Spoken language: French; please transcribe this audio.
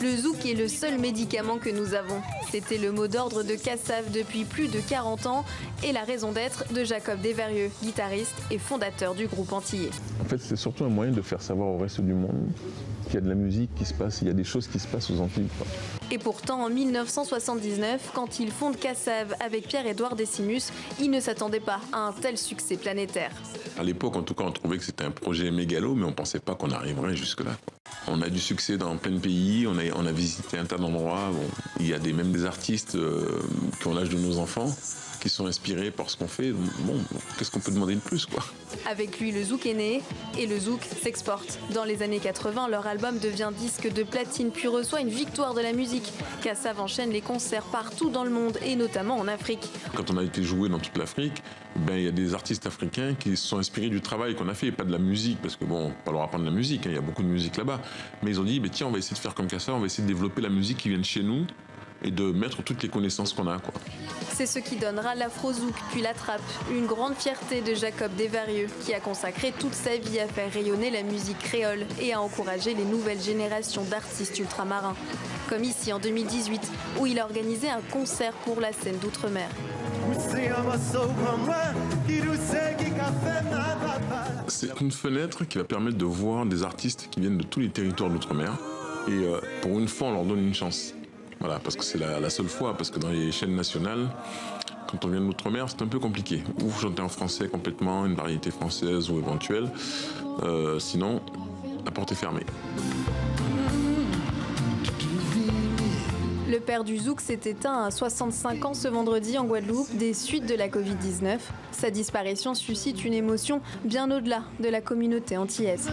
Le zouk est le seul médicament que nous avons. C'était le mot d'ordre de Kassav depuis plus de 40 ans et la raison d'être de Jacob Desvarieux, guitariste et fondateur du groupe antillais. En fait, c'est surtout un moyen de faire savoir au reste du monde qu'il y a de la musique qui se passe, il y a des choses qui se passent aux Antilles. Et pourtant, en 1979, quand il fonde Kassav avec Pierre-Édouard Décimus, il ne s'attendait pas à un tel succès planétaire. À l'époque, en tout cas, on trouvait que c'était un projet mégalo, mais on ne pensait pas qu'on arriverait jusque-là. On a du succès dans plein de pays, on a visité un tas d'endroits. Bon, il y a même des artistes qui ont l'âge de nos enfants, qui sont inspirés par ce qu'on fait. Bon, qu'est-ce qu'on peut demander de plus, quoi? Avec lui, le zouk est né et le zouk s'exporte. Dans les années 80, leur album devient disque de platine puis reçoit une victoire de la musique. Kassav enchaîne les concerts partout dans le monde et notamment en Afrique. Quand on a été joué dans toute l'Afrique, il y a des artistes africains qui se sont inspirés du travail qu'on a fait, pas de la musique, parce que bon, on va leur apprendre la musique, il y a beaucoup de musique là-bas. Mais ils ont dit, tiens, on va essayer de faire comme Kassav, on va essayer de développer la musique qui vient de chez nous et de mettre toutes les connaissances qu'on a, quoi. C'est ce qui donnera l'afro-zouk puis la trappe, une grande fierté de Jacob Desvarieux, qui a consacré toute sa vie à faire rayonner la musique créole et à encourager les nouvelles générations d'artistes ultramarins. Comme ici en 2018, où il a organisé un concert pour la scène d'outre-mer. C'est une fenêtre qui va permettre de voir des artistes qui viennent de tous les territoires d'outre-mer. Et pour une fois, on leur donne une chance. Voilà, parce que c'est la seule fois, parce que dans les chaînes nationales, quand on vient de l'outre-mer, c'est un peu compliqué. Ou chanter en français complètement, une variété française ou éventuelle. Sinon, la porte est fermée. Le père du zouk s'est éteint à 65 ans ce vendredi en Guadeloupe des suites de la Covid-19. Sa disparition suscite une émotion bien au-delà de la communauté antillaise.